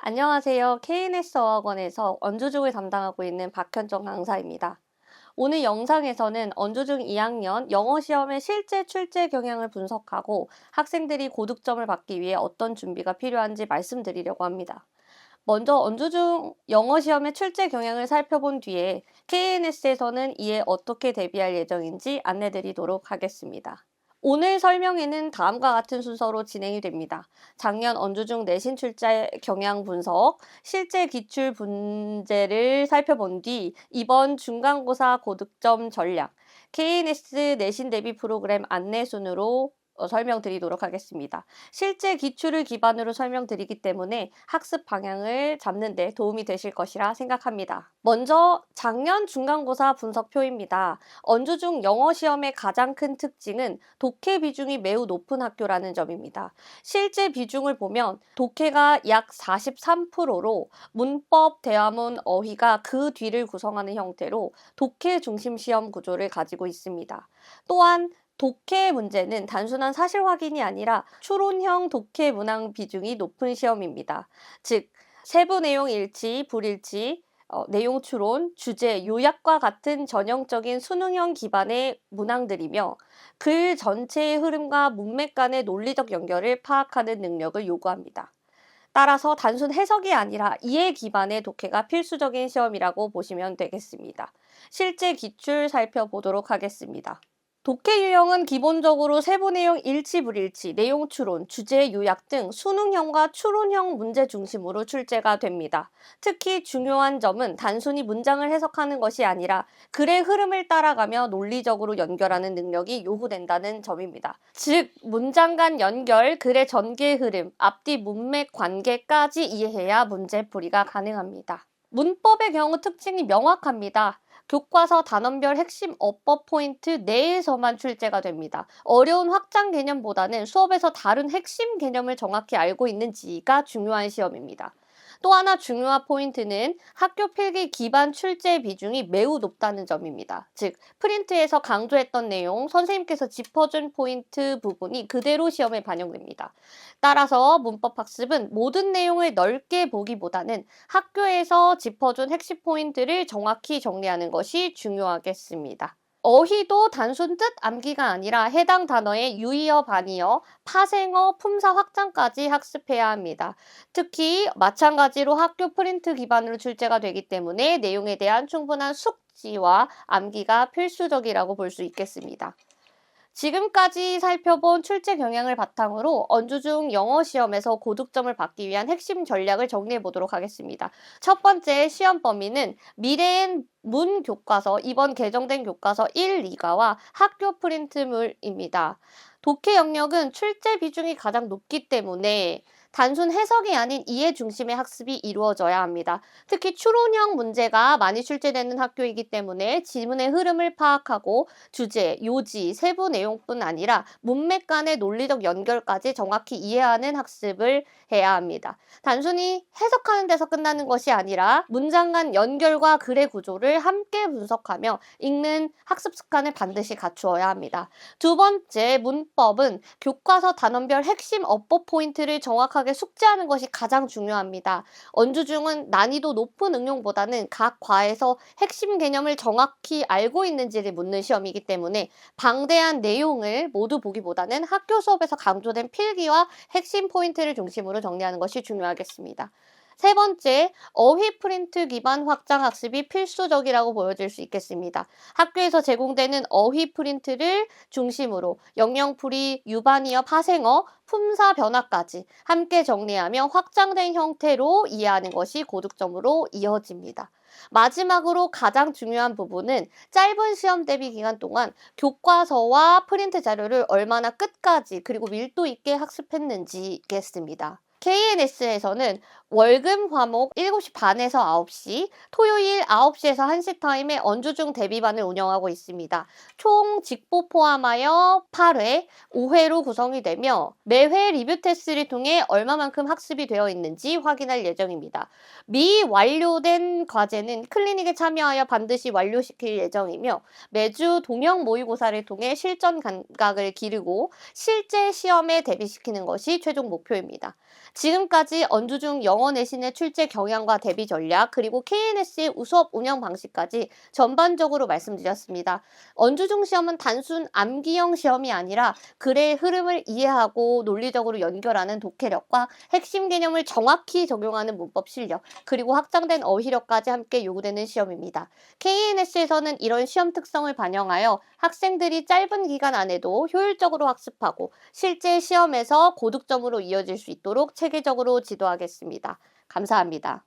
안녕하세요. KNS 어학원에서 언주중을 담당하고 있는 박현정 강사입니다. 오늘 영상에서는 언주중 2학년 영어 시험의 실제 출제 경향을 분석하고 학생들이 고득점을 받기 위해 어떤 준비가 필요한지 말씀드리려고 합니다. 먼저 언주중 영어 시험의 출제 경향을 살펴본 뒤에 KNS에서는 이에 어떻게 대비할 예정인지 안내드리도록 하겠습니다. 오늘 설명회는 다음과 같은 순서로 진행이 됩니다. 작년 언주중 내신 출제 경향 분석, 실제 기출 문제를 살펴본 뒤 이번 중간고사 고득점 전략, KNS 내신 대비 프로그램 안내 순으로 설명드리도록 하겠습니다. 실제 기출을 기반으로 설명드리기 때문에 학습 방향을 잡는 데 도움이 되실 것이라 생각합니다. 먼저 작년 중간고사 분석표입니다. 언주중 영어 시험의 가장 큰 특징은 독해 비중이 매우 높은 학교라는 점입니다. 실제 비중을 보면 독해가 약 43%로 문법, 대화문, 어휘가 그 뒤를 구성하는 형태로 독해 중심 시험 구조를 가지고 있습니다. 또한 독해 문제는 단순한 사실 확인이 아니라 추론형 독해 문항 비중이 높은 시험입니다. 즉, 세부 내용 일치, 불일치, 내용 추론, 주제, 요약과 같은 전형적인 수능형 기반의 문항들이며 글 전체의 흐름과 문맥 간의 논리적 연결을 파악하는 능력을 요구합니다. 따라서 단순 해석이 아니라 이해 기반의 독해가 필수적인 시험이라고 보시면 되겠습니다. 실제 기출 살펴보도록 하겠습니다. 독해 유형은 기본적으로 세부 내용 일치 불일치, 내용 추론, 주제 요약 등 수능형과 추론형 문제 중심으로 출제가 됩니다. 특히 중요한 점은 단순히 문장을 해석하는 것이 아니라 글의 흐름을 따라가며 논리적으로 연결하는 능력이 요구된다는 점입니다. 즉, 문장 간 연결, 글의 전개 흐름, 앞뒤 문맥 관계까지 이해해야 문제풀이가 가능합니다. 문법의 경우 특징이 명확합니다. 교과서 단원별 핵심 어법 포인트 내에서만 출제가 됩니다. 어려운 확장 개념보다는 수업에서 다른 핵심 개념을 정확히 알고 있는지가 중요한 시험입니다. 또 하나 중요한 포인트는 학교 필기 기반 출제 비중이 매우 높다는 점입니다. 즉, 프린트에서 강조했던 내용, 선생님께서 짚어준 포인트 부분이 그대로 시험에 반영됩니다. 따라서 문법 학습은 모든 내용을 넓게 보기보다는 학교에서 짚어준 핵심 포인트를 정확히 정리하는 것이 중요하겠습니다. 어휘도 단순 뜻 암기가 아니라 해당 단어의 유의어, 반의어, 파생어, 품사 확장까지 학습해야 합니다. 특히 마찬가지로 학교 프린트 기반으로 출제가 되기 때문에 내용에 대한 충분한 숙지와 암기가 필수적이라고 볼 수 있겠습니다. 지금까지 살펴본 출제 경향을 바탕으로 언주중 영어 시험에서 고득점을 받기 위한 핵심 전략을 정리해 보도록 하겠습니다. 첫 번째 시험 범위는 미래엔 문 교과서, 이번 개정된 교과서 1, 2가와 학교 프린트물입니다. 독해 영역은 출제 비중이 가장 높기 때문에 단순 해석이 아닌 이해 중심의 학습이 이루어져야 합니다. 특히 추론형 문제가 많이 출제되는 학교이기 때문에 지문의 흐름을 파악하고 주제, 요지, 세부 내용뿐 아니라 문맥 간의 논리적 연결까지 정확히 이해하는 학습을 해야 합니다. 단순히 해석하는 데서 끝나는 것이 아니라 문장 간 연결과 글의 구조를 함께 분석하며 읽는 학습 습관을 반드시 갖추어야 합니다. 두 번째, 문법은 교과서 단원별 핵심 어법 포인트를 정확하게 숙지하는 것이 가장 중요합니다. 언주중은 난이도 높은 응용보다는 각 과에서 핵심 개념을 정확히 알고 있는지를 묻는 시험이기 때문에 방대한 내용을 모두 보기보다는 학교 수업에서 강조된 필기와 핵심 포인트를 중심으로 정리하는 것이 중요하겠습니다. 세 번째, 어휘 프린트 기반 확장 학습이 필수적이라고 보여질 수 있겠습니다. 학교에서 제공되는 어휘 프린트를 중심으로 영영풀이, 유반이어, 파생어, 품사 변화까지 함께 정리하며 확장된 형태로 이해하는 것이 고득점으로 이어집니다. 마지막으로 가장 중요한 부분은 짧은 시험 대비 기간 동안 교과서와 프린트 자료를 얼마나 끝까지 그리고 밀도 있게 학습했는지겠습니다. KNS에서는 월금 과목 7시 반에서 9시, 토요일 9시에서 1시 타임에 언주중 대비반을 운영하고 있습니다. 총 직보 포함하여 8회, 5회로 구성이 되며 매회 리뷰 테스트를 통해 얼마만큼 학습이 되어 있는지 확인할 예정입니다. 미완료된 과제는 클리닉에 참여하여 반드시 완료시킬 예정이며 매주 동형 모의고사를 통해 실전 감각을 기르고 실제 시험에 대비시키는 것이 최종 목표입니다. 지금까지 언주중 영어 내신의 출제 경향과 대비 전략, 그리고 KNS의 수업 운영 방식까지 전반적으로 말씀드렸습니다. 언주중 시험은 단순 암기형 시험이 아니라 글의 흐름을 이해하고 논리적으로 연결하는 독해력과 핵심 개념을 정확히 적용하는 문법 실력, 그리고 확장된 어휘력까지 함께 요구되는 시험입니다. KNS에서는 이런 시험 특성을 반영하여 학생들이 짧은 기간 안에도 효율적으로 학습하고 실제 시험에서 고득점으로 이어질 수 있도록 체계적으로 지도하겠습니다. 감사합니다.